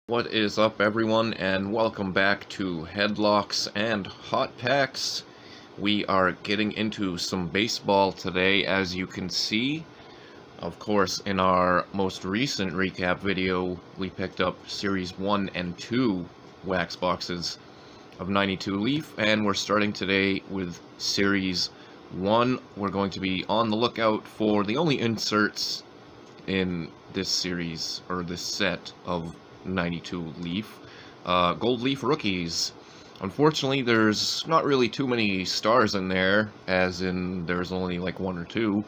What is up, everyone, and welcome back to Headlocks and Hot Packs. We are getting into some baseball today, as you can see. Of course, in our most recent recap video, we picked up Series 1 and 2 wax boxes of 92 Leaf, and we're starting today with Series 1. We're going to be on the lookout for the only inserts in this series, or this set of 92 Leaf, Gold Leaf rookies. Unfortunately, there's not really too many stars in there, as in there's only like one or two.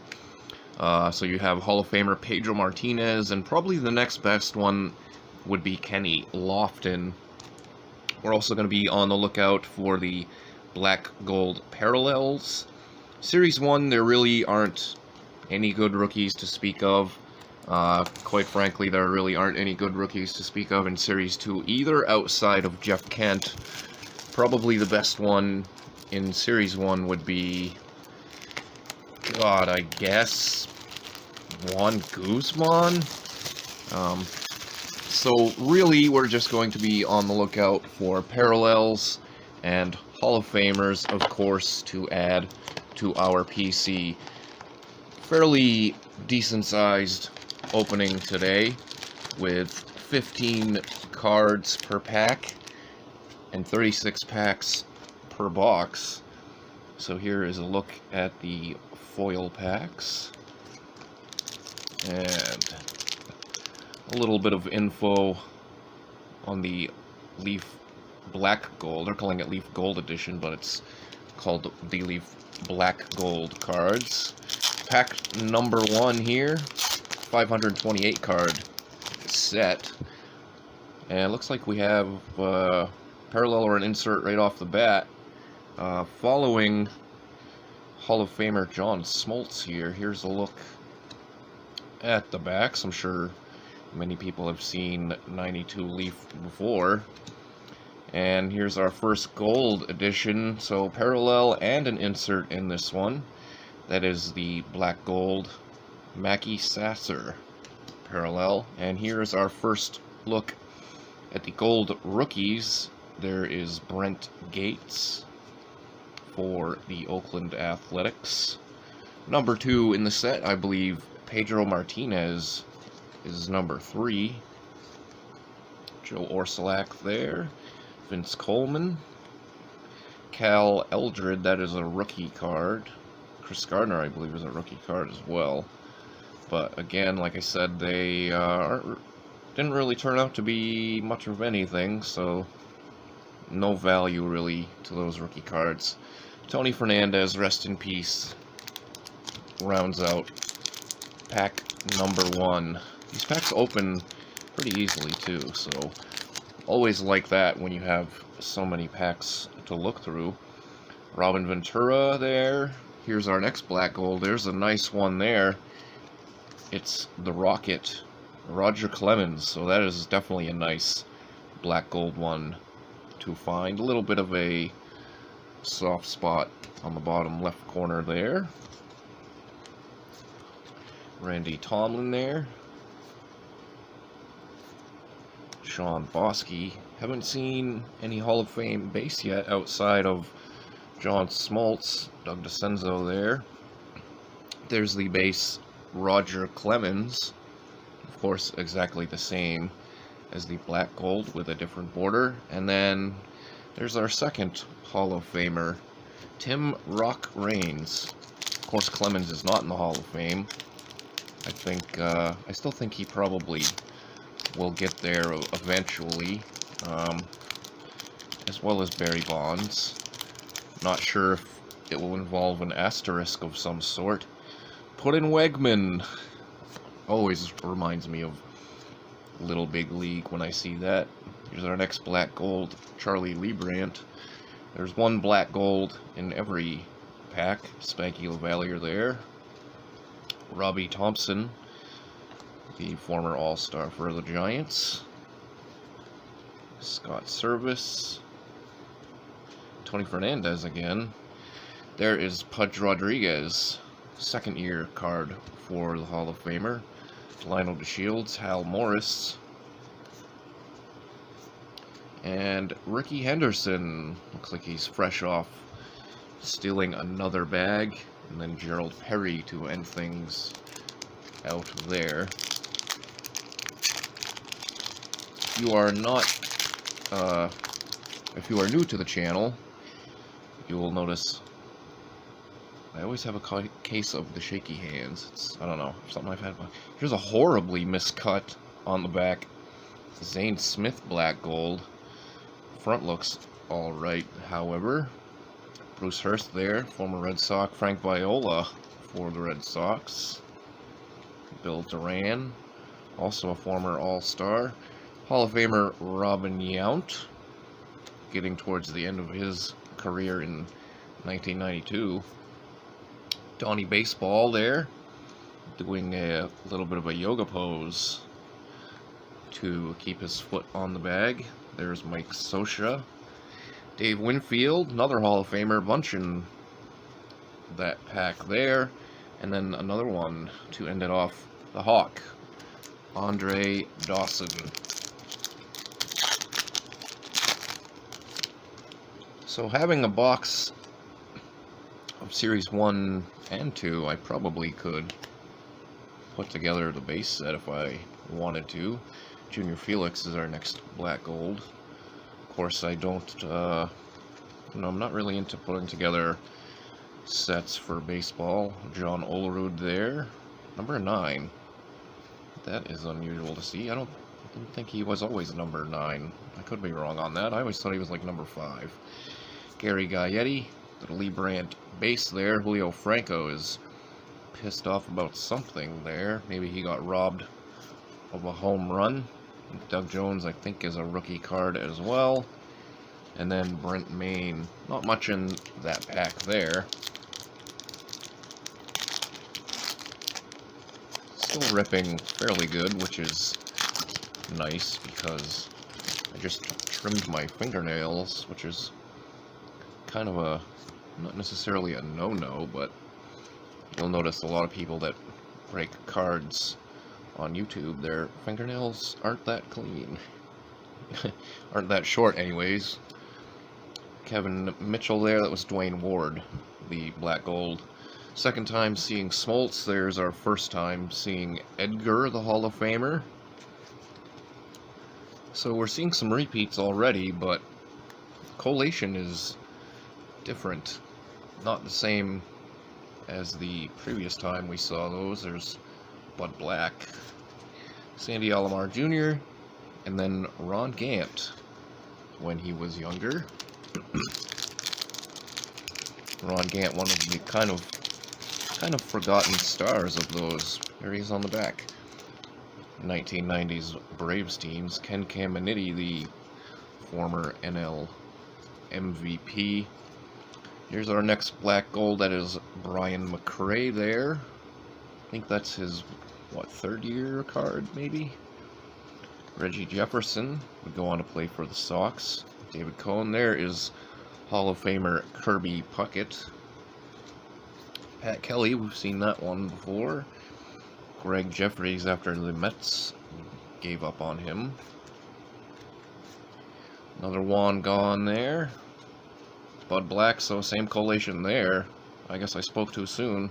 So you have Hall of Famer Pedro Martinez, and probably the next best one would be Kenny Lofton. We're also going to be on the lookout for the black gold parallels. Series 1, there really aren't any good rookies to speak of. Quite frankly, there really aren't any good rookies to speak of in Series 2 either, outside of Jeff Kent. Probably the best one in Series 1 would be, I guess, Juan Guzman? So really, we're just going to be on the lookout for parallels and Hall of Famers, of course, to add to our PC. Fairly decent-sized opening today with 15 cards per pack and 36 packs per box. So here is a look at the foil packs and a little bit of info on the Leaf Black Gold. They're calling it Leaf Gold Edition, but it's called the Leaf Black Gold cards. Pack number 1 here, 528 card set, and it looks like we have parallel or an insert right off the bat. Following Hall of Famer John Smoltz here, here's a look at the backs. I'm sure many people have seen 92 Leaf before. And here's our first gold edition, so parallel and an insert in this one. That is the black gold Mackey Sasser parallel. And here's our first look at the gold rookies. There is Brent Gates for the Oakland Athletics. Number 2 in the set, I believe Pedro Martinez is number 3. Joe Orsulak there. Vince Coleman. Cal Eldred, that is a rookie card. Chris Gardner, I believe, is a rookie card as well. But again, like I said, they didn't really turn out to be much of anything, so no value really to those rookie cards. Tony Fernandez, rest in peace, rounds out pack number 1. These packs open pretty easily too, so always like that when you have so many packs to look through. Robin Ventura there. Here's our next black gold. There's a nice one there. It's the Rocket, Roger Clemens. So that is definitely a nice black gold one to find. A little bit of a soft spot on the bottom left corner there. Randy Tomlin there. Sean Bosky. Haven't seen any Hall of Fame base yet outside of John Smoltz, Doug DeCenzo there. There's the base Roger Clemens. Of course, exactly the same as the black gold with a different border. And then there's our second Hall of Famer, Tim Rock Raines. Of course, Clemens is not in the Hall of Fame. I still think he probably will get there eventually, as well as Barry Bonds. Not sure if it will involve an asterisk of some sort. Put in Wegman. Always reminds me of Little Big League when I see that. Here's our next black gold, Charlie Leibrandt. There's one black gold in every pack. Spanky Lavalier there. Robbie Thompson, the former All-Star for the Giants. Scott Service. Tony Fernandez again. There is Pudge Rodriguez, second year card for the Hall of Famer. Lionel DeShields, Hal Morris, And Ricky Henderson, looks like he's fresh off stealing another bag. And then Gerald Perry to end things out there. If you are not, if you are new to the channel, you will notice I always have a case of the shaky hands. It's, I don't know, something I've had. Here's a horribly miscut on the back. Zane Smith black gold. Front looks alright, however. Bruce Hurst there, former Red Sox. Frank Viola for the Red Sox. Bill Duran, also a former All-Star. Hall of Famer Robin Yount, getting towards the end of his career in 1992. Donnie Baseball there, doing a little bit of a yoga pose to keep his foot on the bag. There's Mike Scioscia. Dave Winfield, another Hall of Famer, bunch in that pack there. And then another one to end it off, the Hawk, Andre Dawson. So having a box of Series 1 and 2, I probably could put together the base set if I wanted to. Junior Felix is our next black gold. Of course, I don't, I'm not really into putting together sets for baseball. John Olerud there, number 9. That is unusual to see. I didn't think he was always number 9. I could be wrong on that. I always thought he was like number 5. Gary Gaetti, the Lee Brandt base there. Julio Franco is pissed off about something there. Maybe he got robbed of a home run. Doug Jones, I think, is a rookie card as well. And then Brent Maine. Not much in that pack there. Still ripping fairly good, which is nice because I just trimmed my fingernails, which is kind of a, not necessarily a no-no, but you'll notice a lot of people that break cards on YouTube, their fingernails aren't that clean. Aren't that short anyways. Kevin Mitchell there, that was Dwayne Ward, the black gold. Second time seeing Smoltz, there's our first time seeing Edgar, the Hall of Famer. So we're seeing some repeats already, but collation is different. Not the same as the previous time we saw those. There's Bud Black, Sandy Alomar Jr., and then Ron Gant when he was younger. Ron Gant, one of the kind of forgotten stars of those. There he is on the back. 1990s Braves teams. Ken Caminiti, the former NL MVP. Here's our next black gold. That is Brian McRae there. I think that's his, what, 3rd year card, maybe? Reggie Jefferson would go on to play for the Sox. David Cohn there is Hall of Famer Kirby Puckett. Pat Kelly, we've seen that one before. Greg Jeffries, after the Mets gave up on him. Another Juan gone there. Bud Black, so same collation there. I guess I spoke too soon.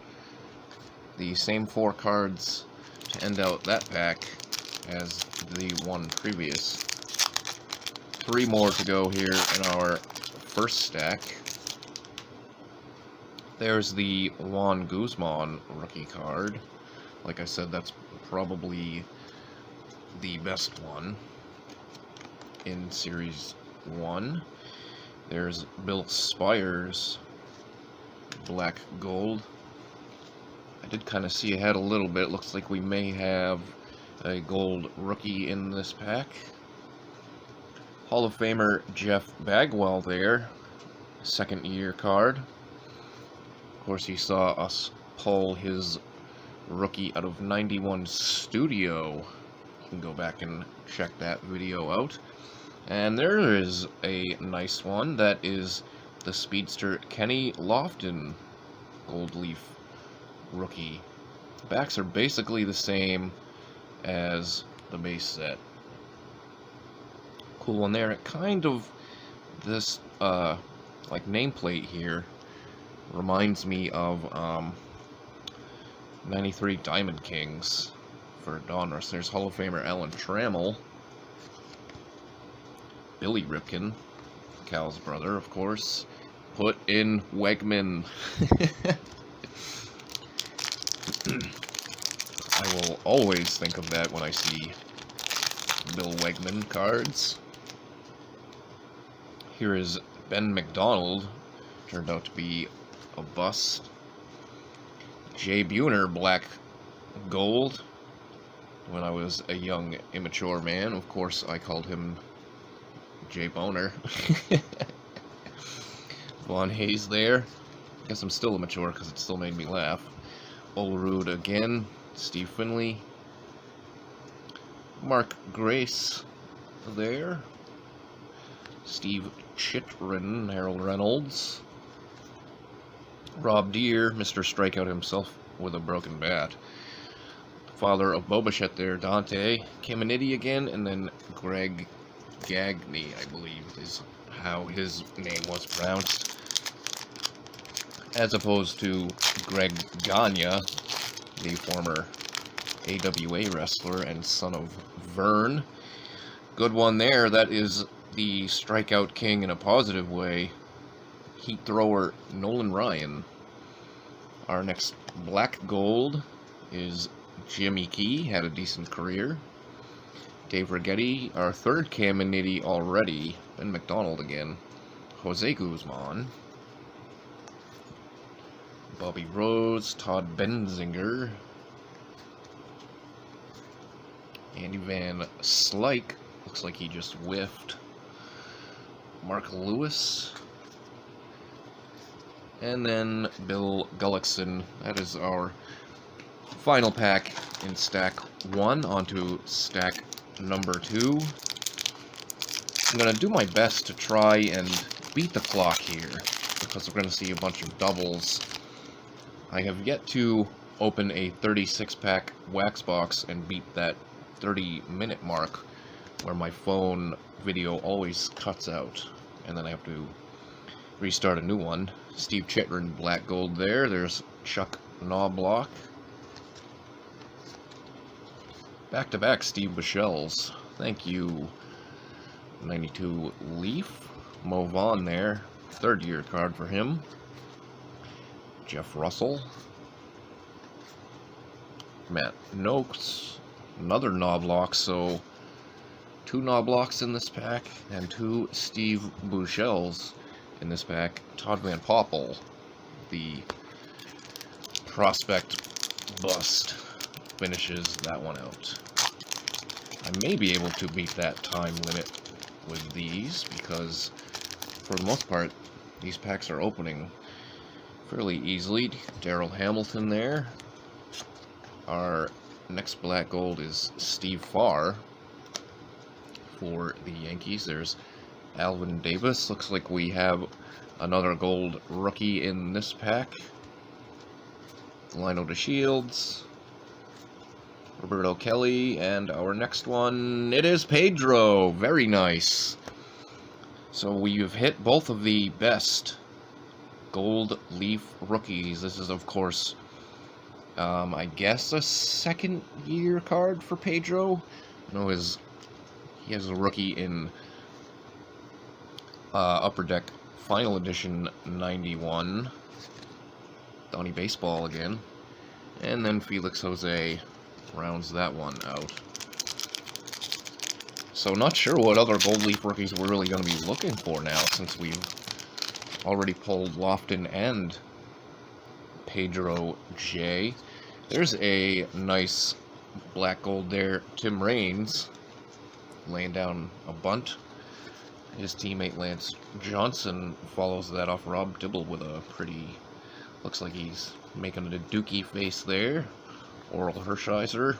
The same 4 cards to end out that pack as the one previous. 3 more to go here in our first stack. There's the Juan Guzman rookie card. Like I said, that's probably the best one in Series 1. There's Bill Spires, black gold. I did kind of see ahead a little bit. Looks like we may have a gold rookie in this pack. Hall of Famer Jeff Bagwell there, 2nd year card. Of course, you saw us pull his rookie out of 91 Studio. You can go back and check that video out. And there is a nice one. That is the speedster Kenny Lofton gold leaf rookie. The backs are basically the same as the base set. Of cool one there. It kind of, this, like, nameplate here reminds me of, 93 Diamond Kings for Donruss. There's Hall of Famer Alan Trammell. Billy Ripken, Cal's brother, of course. Put in Wegman. I will always think of that when I see Bill Wegman cards. Here is Ben McDonald. Turned out to be a bust. Jay Buhner, black gold. When I was a young, immature man, of course, I called him Jay Boner. Von Hayes there. Guess I'm still immature because it still made me laugh. Olerud again. Steve Finley. Mark Grace there. Steve Chitrin, Harold Reynolds. Rob Deere, Mr. Strikeout himself with a broken bat. Father of Boba there, Dante Caminiti again, and then Greg Gagne, I believe, is how his name was pronounced. As opposed to Greg Gagne, the former AWA wrestler and son of Vern. Good one there. That is the strikeout king in a positive way. Heat thrower Nolan Ryan. Our next black gold is Jimmy Key, had a decent career. Dave Righetti, our third Caminiti already. Ben McDonald again. Jose Guzman. Bobby Rose, Todd Benzinger. Andy Van Slyke, looks like he just whiffed. Mark Lewis. And then Bill Gullickson. That is our final pack in stack 1. Onto stack number 2. I'm going to do my best to try and beat the clock here, because we're going to see a bunch of doubles. I have yet to open a 36-pack wax box and beat that 30-minute mark, where my phone video always cuts out, and then I have to restart a new one. Steve Chitrin, black gold there. There's Chuck Knobloch. Back-to-back Steve Bichelle's. Thank you. 92 Leaf. Mo Vaughn there. Third-year card for him. Jeff Russell. Matt Noakes. Another Knobloch, so 2 Knoblochs in this pack, and 2 Steve Bichelle's in this pack. Todd Van Poppel, the prospect bust, finishes that one out. I may be able to beat that time limit with these, because for the most part, these packs are opening fairly easily. Darrell Hamilton there. Our next black gold is Steve Farr for the Yankees. There's Alvin Davis. Looks like we have another gold rookie in this pack. Lino DeShields. Roberto Kelly. And our next one, it is Pedro. Very nice. So we've hit both of the best gold leaf rookies. This is, of course, I guess a second-year card for Pedro. No, he has a rookie in Upper Deck Final Edition 91. Donnie Baseball again. And then Felix Jose rounds that one out. So not sure what other gold leaf rookies we're really going to be looking for now, since we've already pulled Lofton and Pedro J. There's a nice black gold there. Tim Raines laying down a bunt. His teammate Lance Johnson follows that off. Rob Dibble with a pretty, looks like he's making a dookie face there. Oral Hershiser.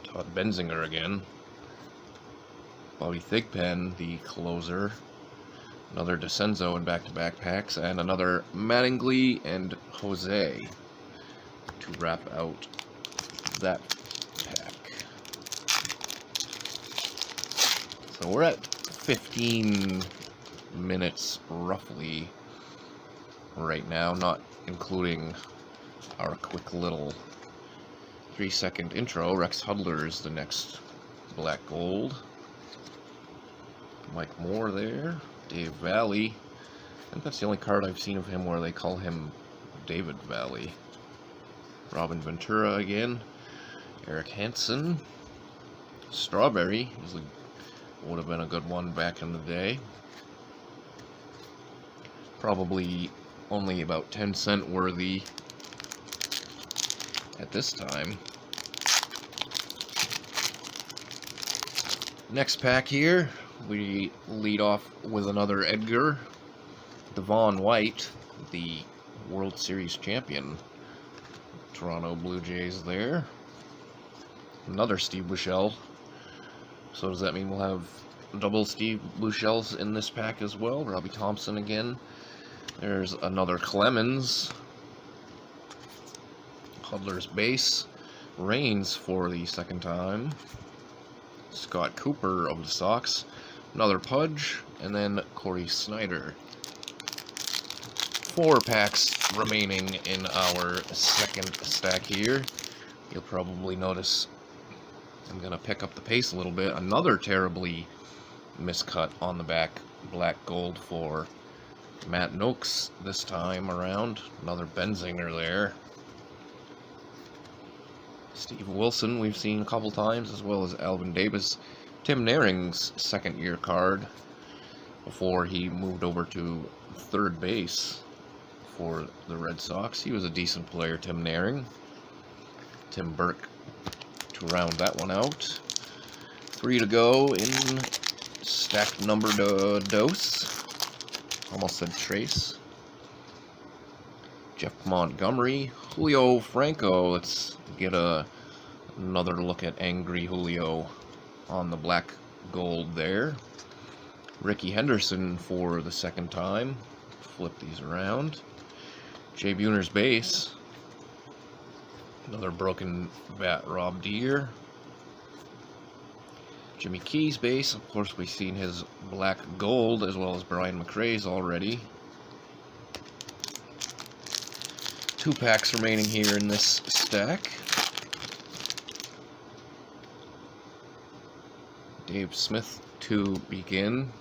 Todd Benzinger again. Bobby Thigpen, the closer. Another DeCenzo in back-to-back packs. And another Mattingly and Jose to wrap out that pack. So we're at 15 minutes roughly right now, not including our quick little 3-second intro. Rex Hudler is the next black gold. Mike Moore there. Dave Valley. I think that's the only card I've seen of him where they call him David Valley. Robin Ventura again. Eric Hansen. Strawberry would have been a good one back in the day. Probably only about 10-cent worthy at this time. Next pack here, we lead off with another Edgar. Devon White, the World Series champion. Toronto Blue Jays there. Another Steve Buechele. So does that mean we'll have double Steve Buechels in this pack as well? Robbie Thompson again. There's another Clemens. Hudler's base. Reigns for the second time. Scott Cooper of the Sox. Another Pudge. And then Corey Snyder. 4 packs remaining in our second stack here. You'll probably notice I'm going to pick up the pace a little bit. Another terribly miscut on the back. Black gold for Matt Noakes this time around. Another Benzinger there. Steve Wilson we've seen a couple times, as well as Alvin Davis. Tim Naring's second-year card before he moved over to third base for the Red Sox. He was a decent player, Tim Naring. Tim Burke to round that one out. 3 to go in stack number dos. Almost said trace. Jeff Montgomery. Julio Franco. Let's get another look at Angry Julio on the black gold there. Ricky Henderson for the second time. Flip these around. Jay Buhner's base. Another broken bat Rob Deere. Jimmy Key's base. Of course, we've seen his black gold as well as Brian McRae's already. 2 packs remaining here in this stack. Dave Smith to begin.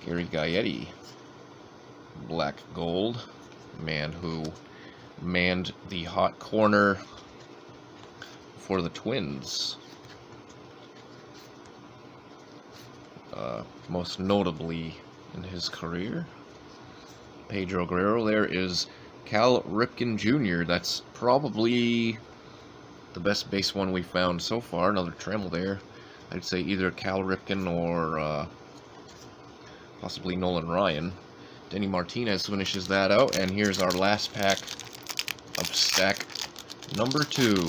Gary Gaetti. Black gold. Man who manned the hot corner for the Twins. Most notably in his career. Pedro Guerrero. There is Cal Ripken Jr. That's probably the best base one we found so far. Another Trammell there. I'd say either Cal Ripken or possibly Nolan Ryan. Denny Martinez finishes that out, and here's our last pack of stack number 2.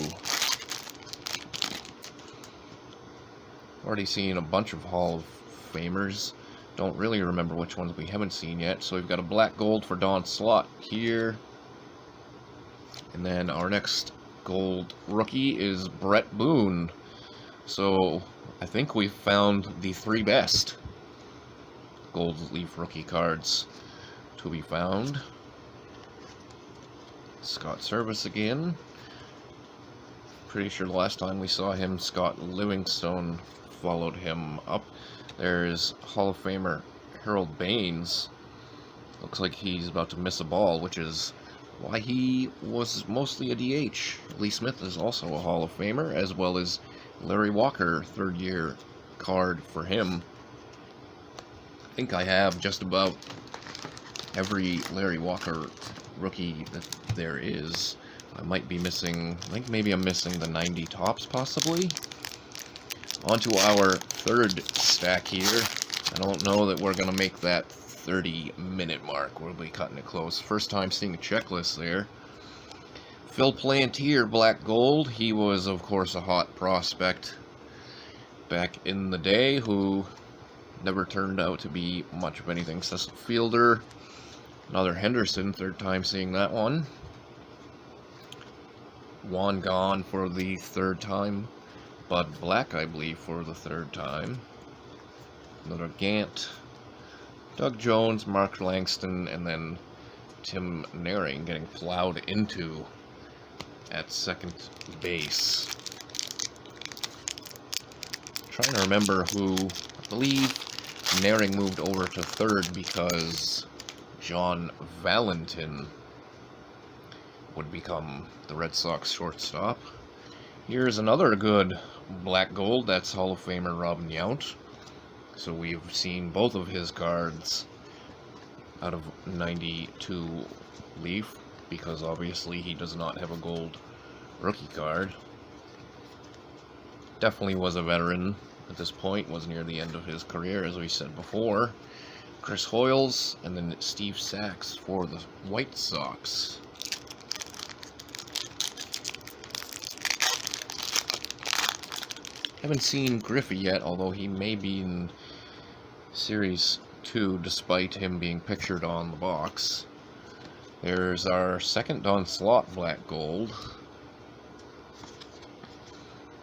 Already seen a bunch of Hall of Famers. Don't really remember which ones we haven't seen yet. So we've got a black gold for Don Slott here. And then our next gold rookie is Brett Boone. So I think we've found the 3 best gold leaf rookie cards to be found. Scott Service again. Pretty sure the last time we saw him, Scott Livingstone followed him up. There's Hall of Famer Harold Baines. Looks like he's about to miss a ball, which is why he was mostly a DH. Lee Smith is also a Hall of Famer, as well as Larry Walker, 3rd year card for him. I think I have just about every Larry Walker rookie that there is. I might be missing, I think maybe I'm missing the 90 tops possibly. On to our 3rd stack here. I don't know that we're going to make that 30-minute mark. We'll be cutting it close. First time seeing a checklist there. Phil Plantier, black gold. He was, of course, a hot prospect back in the day who never turned out to be much of anything. Cecil Fielder. Another Henderson, 3rd time seeing that one. Juan Gone for the 3rd time. Bud Black, I believe, for the 3rd time. another Gant, Doug Jones, Mark Langston, and then Tim Naring getting plowed into at second base. Trying to remember who, I believe Naring moved over to third because John Valentin would become the Red Sox shortstop. Here's another good black gold, that's Hall of Famer Robin Yount. So we've seen both of his cards out of 92 Leaf, because obviously he does not have a gold rookie card. Definitely was a veteran at this point, was near the end of his career, as we said before. Chris Hoyles, and then Steve Sachs for the White Sox. Haven't seen Griffey yet, although he may be in Series 2, despite him being pictured on the box. There's our second Don Slott black gold.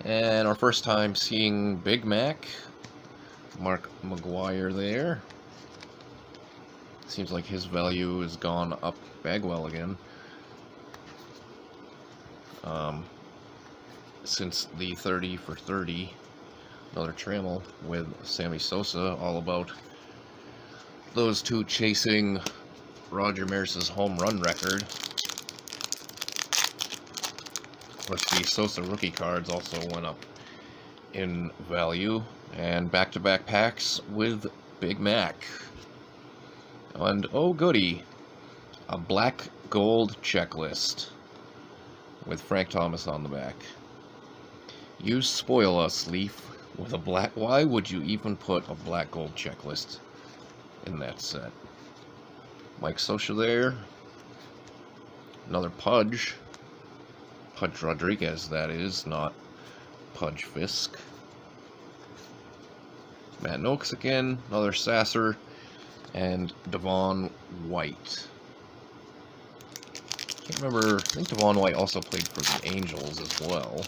And our first time seeing Big Mac, Mark McGuire there. Seems like his value has gone up Bagwell again. Since the 30 for 30, another Trammell with Sammy Sosa, all about those two chasing Roger Maris's home run record. Of course, the Sosa rookie cards also went up in value, and back-to-back packs with Big Mac. And oh goody, a black gold checklist with Frank Thomas on the back. You spoil us, Leaf, with a black... Why would you even put a black gold checklist in that set? Mike Scioscia there. Another Pudge. Pudge Rodriguez, that is, not Pudge Fisk. Matt Noakes again. Another Sasser. And Devon White. Can't remember... I think Devon White also played for the Angels as well.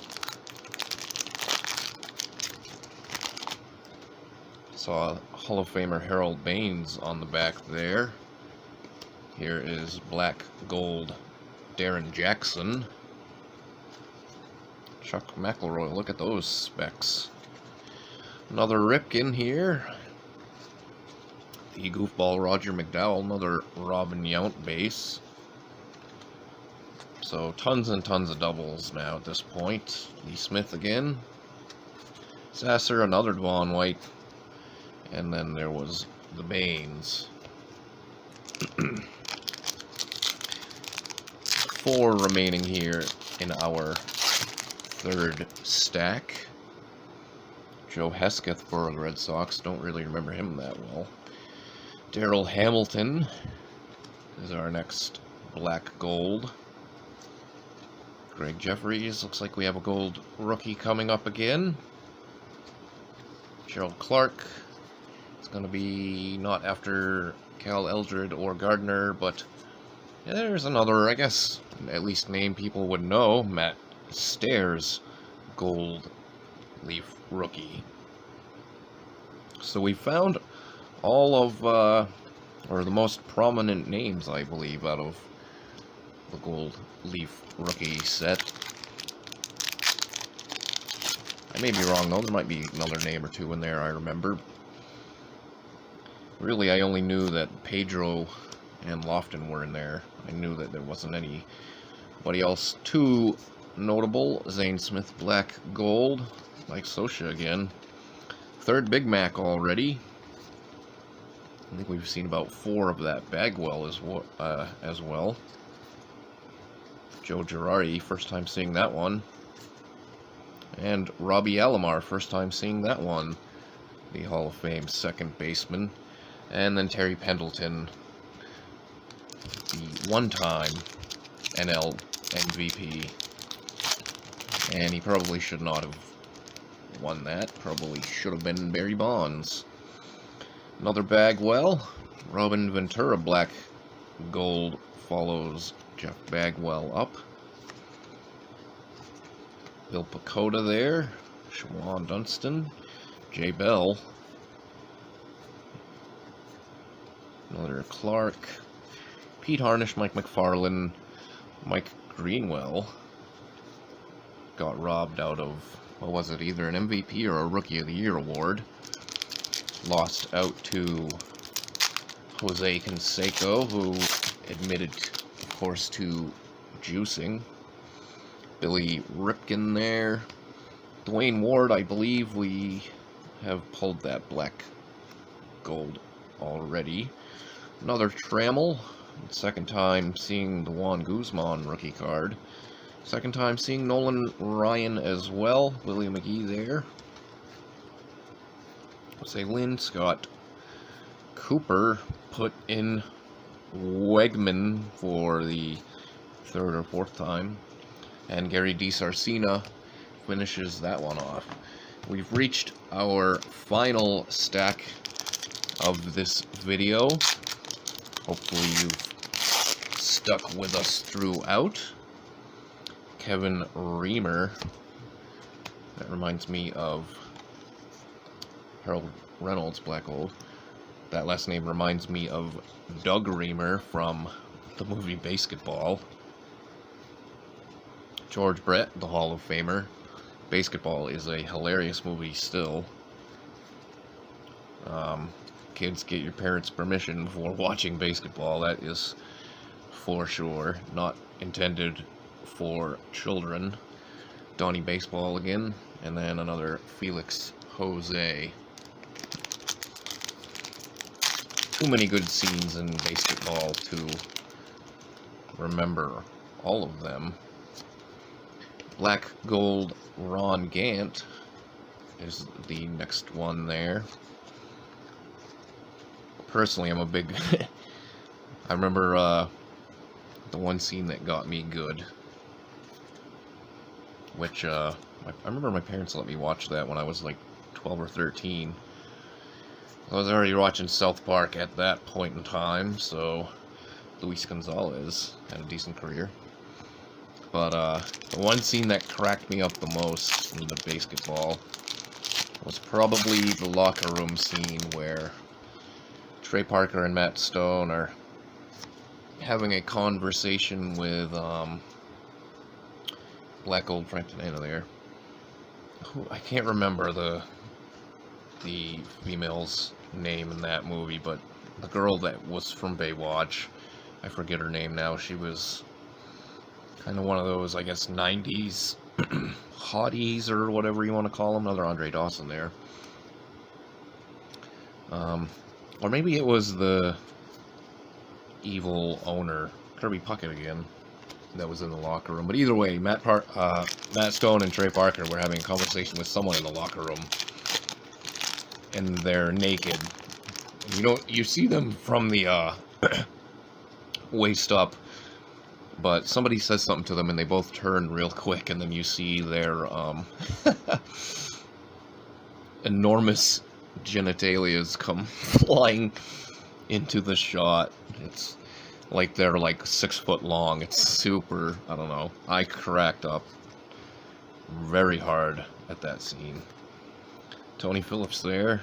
Saw Hall of Famer Harold Baines on the back there. Here is black gold Darren Jackson. Chuck McElroy, look at those specs. Another Ripken here. The goofball Roger McDowell, another Robin Yount base. So tons and tons of doubles now at this point. Lee Smith again. Sasser, another Devon White. And then there was the Baines. 4 remaining here in our third stack. Joe Hesketh for the Red Sox. Don't really remember him that well. Darryl Hamilton is our next black gold. Greg Jeffries. Looks like we have a gold rookie coming up again. Gerald Clark. It's going to be not after Cal Eldred or Gardner, but yeah, there's another, I guess, at least name people would know, Matt Stairs, gold Leaf rookie. So we found all of, or the most prominent names, I believe, out of the gold Leaf rookie set. I may be wrong, though. There might be another name or two in there I remember. Really, I only knew that Pedro and Lofton were in there. I knew that there wasn't anybody else too notable. Zane Smith, black gold. Mike Scioscia again. Third Big Mac already. I think we've seen about 4 of that Bagwell as well. Joe Girardi, first time seeing that one. And Robbie Alomar, first time seeing that one. The Hall of Fame second baseman. And then Terry Pendleton, the one-time NL MVP. And he probably should not have won that. Probably should have been Barry Bonds. Another Bagwell. Robin Ventura, black gold, follows Jeff Bagwell up. Bill Pacoda there. Shawan Dunston. Jay Bell. Another Clark. Pete Harnish, Mike McFarlane, Mike Greenwell got robbed out of, what was it, either an MVP or a Rookie of the Year award. Lost out to Jose Canseco, who admitted, of course, to juicing. Billy Ripken there. Dwayne Ward, I believe we have pulled that black gold already. Another Trammell. Second time seeing the Juan Guzman rookie card. Second time seeing Nolan Ryan as well. Willie McGee there. Jose Lynn, Scott Cooper put in Wegman for the third or fourth time. And Gary DiSarcina finishes that one off. We've reached our final stack of this video. Hopefully you've stuck with us throughout. Kevin Reamer. That reminds me of Harold Reynolds, Black Gold. That last name reminds me of Doug Reamer from the movie Basketball. George Brett, the Hall of Famer. Basketball is a hilarious movie still. Kids, get your parents' permission before watching Basketball. That is for sure not intended for children. Donnie Baseball again, and then another Felix Jose. Too many good scenes in Basketball to remember all of them. Black Gold Ron Gant is the next one there. Personally, I'm a big... I remember the one scene that got me good, which I remember my parents let me watch that when I was like 12 or 13. I was already watching South Park at that point in time, so Luis Gonzalez had a decent career. But the one scene that cracked me up the most in the Basketball was probably the locker room scene where Trey Parker and Matt Stone are having a conversation with Black Gold Frank Tanana there. I can't remember the female's name in that movie, but the girl that was from Baywatch, I forget her name now. She was kind of one of those, I guess, 90s hotties or whatever you want to call them. Another Andre Dawson there. Or maybe it was the evil owner, Kirby Puckett again, that was in the locker room. But either way, Matt Stone and Trey Parker were having a conversation with someone in the locker room, and they're naked. You see them from the waist up, but somebody says something to them, and they both turn real quick, and then you see their enormous genitalias come flying into the shot. It's like they're like 6 foot long. It's super, I don't know. I cracked up very hard at that scene. Tony Phillips there.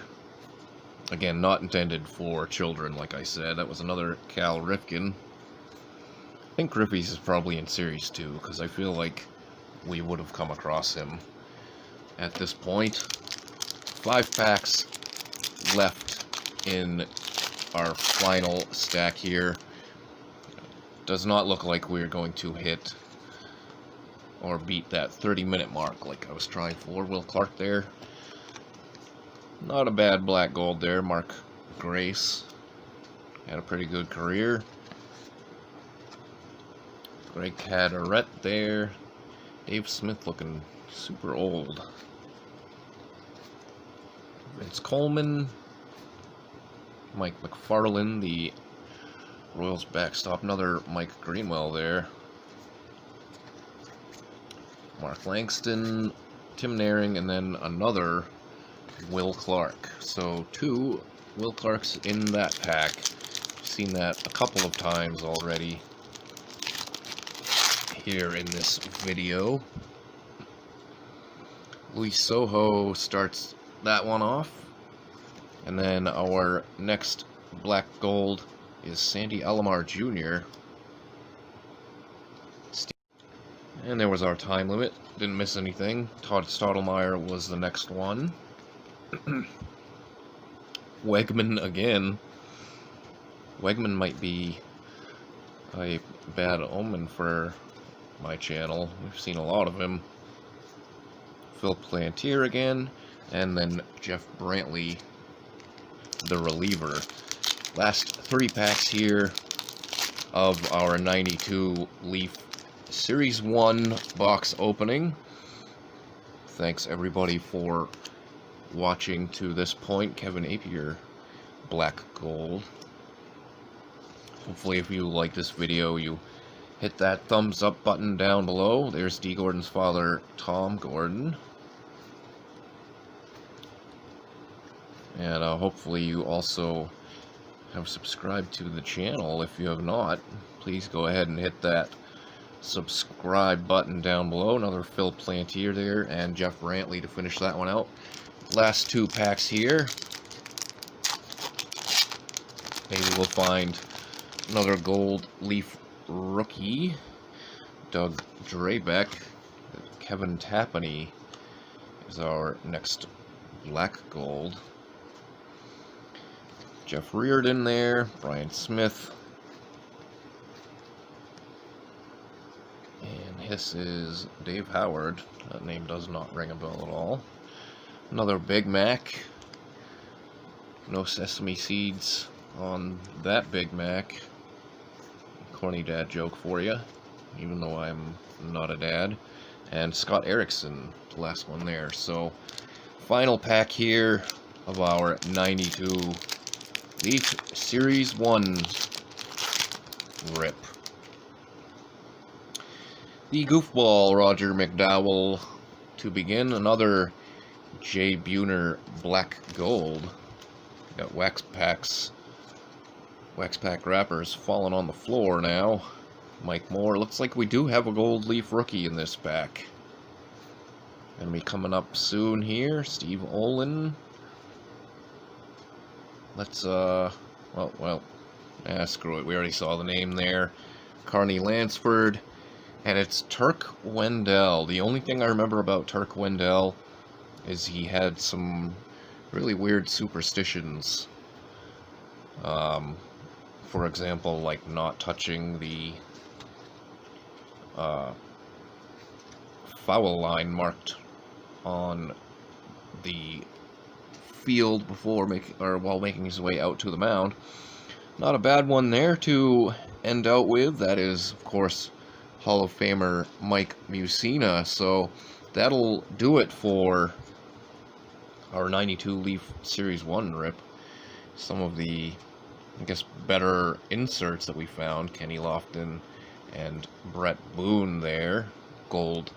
Again, not intended for children, like I said. That was another Cal Ripken. I think Griffey's is probably in Series 2, because I feel like we would have come across him at this point. 5 packs left in our final stack here. Does not look like we're going to hit or beat that 30-minute mark like I was trying for. Will Clark there. Not a bad black gold there. Mark Grace had a pretty good career. Greg Cadorette there. Dave Smith looking super old. Vince Coleman. Mike McFarlane, the Royals backstop. Another Mike Greenwell there. Mark Langston, Tim Naring, and then another Will Clark. So 2 Will Clarks in that pack. Seen that a couple of times already here in this video. Luis Soho starts that one off. And then our next black gold is Sandy Alomar Jr. And there was our time limit. Didn't miss anything. Todd Stottlemyre was the next one. Wegman again. Wegman might be a bad omen for my channel. We've seen a lot of him. Phil Plantier again. And then Jeff Brantley, the reliever. Last 3 packs here of our 92 Leaf Series 1 box opening. Thanks everybody for watching to this point. Kevin Apier, Black Gold. Hopefully if you like this video, you hit that thumbs up button down below. There's D. Gordon's father, Tom Gordon. And hopefully you also have subscribed to the channel. If you have not, please go ahead and hit that subscribe button down below. Another Phil Plantier there, and Jeff Brantley to finish that one out. Last 2 packs here. Maybe we'll find another gold Leaf rookie. Doug Drabeck. Kevin Tapani is our next black gold. Jeff Reardon there. Brian Smith. And this is Dave Howard. That name does not ring a bell at all. Another Big Mac. No sesame seeds on that Big Mac. Corny dad joke for you, even though I'm not a dad. And Scott Erickson, the last one there. So, final pack here of our 92 Leaf Series 1 rip. The goofball Roger McDowell to begin. Another Jay Buhner Black Gold. Got wax pack wrappers falling on the floor now. Mike Moore. Looks like we do have a gold Leaf rookie in this pack. Gonna be coming up soon here. Steve Olin. Let's screw it. We already saw the name there. Carney Lansford. And it's Turk Wendell. The only thing I remember about Turk Wendell is he had some really weird superstitions. For example, like not touching the foul line marked on the field before while making his way out to the mound. Not a bad one there to end out with. That is, of course, Hall of Famer Mike Mussina. So that'll do it for our 92 Leaf Series 1 rip. Some of the, I guess, better inserts that we found. Kenny Lofton and Brett Boone there. Gold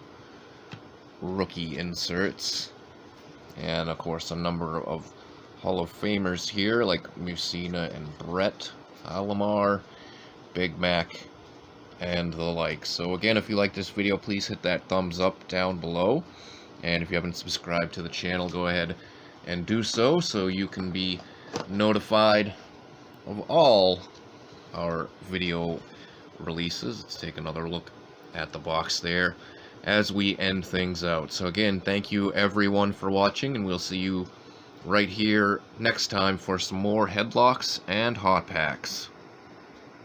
rookie inserts. And, of course, a number of Hall of Famers here, like Mussina and Brett, Alomar, Big Mac, and the like. So, again, if you like this video, please hit that thumbs up down below. And if you haven't subscribed to the channel, go ahead and do so you can be notified of all our video releases. Let's take another look at the box there as we end things out. So again, thank you everyone for watching, and we'll see you right here next time for some more Headlocks and Hot Packs.